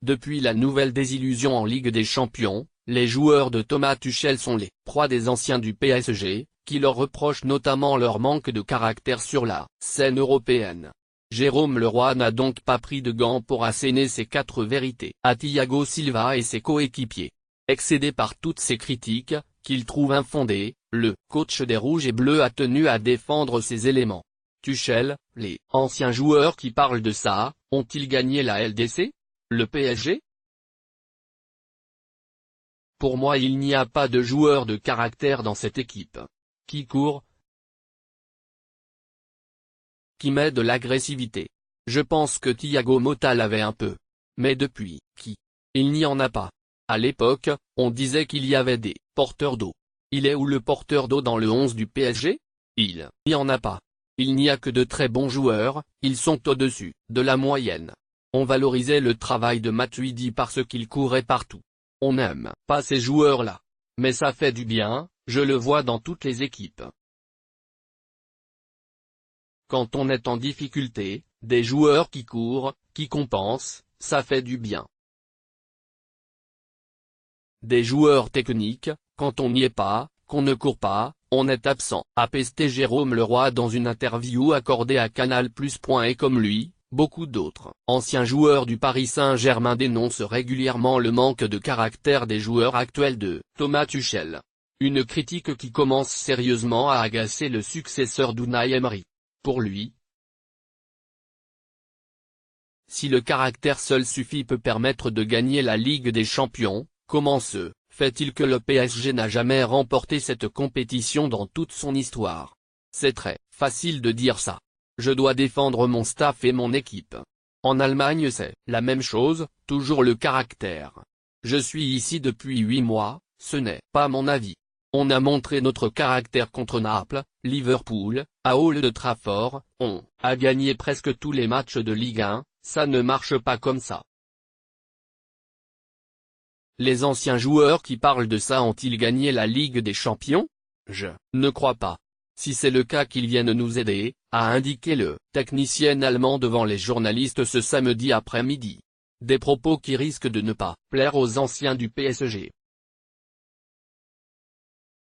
Depuis la nouvelle désillusion en Ligue des Champions, les joueurs de Thomas Tuchel sont les proies des anciens du PSG, qui leur reprochent notamment leur manque de caractère sur la scène européenne. Jérôme Leroy n'a donc pas pris de gants pour asséner ses 4 vérités à Thiago Silva et ses coéquipiers. Excédé par toutes ces critiques, qu'il trouve infondées, le coach des Rouges et Bleus a tenu à défendre ses éléments. Tuchel, les anciens joueurs qui parlent de ça, ont-ils gagné la LDC? Le PSG? Pour moi il n'y a pas de joueur de caractère dans cette équipe. Qui court? Qui met de l'agressivité. Je pense que Thiago Motta l'avait un peu. Mais depuis, qui? Il n'y en a pas. À l'époque, on disait qu'il y avait des porteurs d'eau. Il est où le porteur d'eau dans le 11 du PSG? Il n'y en a pas. Il n'y a que de très bons joueurs, ils sont au-dessus de la moyenne. On valorisait le travail de Matuidi parce qu'il courait partout. On n'aime pas ces joueurs-là. Mais ça fait du bien, je le vois dans toutes les équipes. Quand on est en difficulté, des joueurs qui courent, qui compensent, ça fait du bien. Des joueurs techniques, quand on n'y est pas, qu'on ne court pas, on est absent, a pesté Jérôme Leroy dans une interview accordée à Canal+. Et comme lui, beaucoup d'autres anciens joueurs du Paris Saint-Germain dénoncent régulièrement le manque de caractère des joueurs actuels de Thomas Tuchel. Une critique qui commence sérieusement à agacer le successeur d'Unai Emery. Pour lui, si le caractère seul suffit peut permettre de gagner la Ligue des Champions, comment se fait-il que le PSG n'a jamais remporté cette compétition dans toute son histoire? C'est très facile de dire ça. Je dois défendre mon staff et mon équipe. En Allemagne c'est la même chose, toujours le caractère. Je suis ici depuis 8 mois, ce n'est pas mon avis. On a montré notre caractère contre Naples, Liverpool, à Old Trafford, on a gagné presque tous les matchs de Ligue 1, ça ne marche pas comme ça. Les anciens joueurs qui parlent de ça ont-ils gagné la Ligue des Champions? Je ne crois pas. Si c'est le cas qu'ils viennent nous aider, a indiqué le technicien allemand devant les journalistes ce samedi après-midi. Des propos qui risquent de ne pas plaire aux anciens du PSG.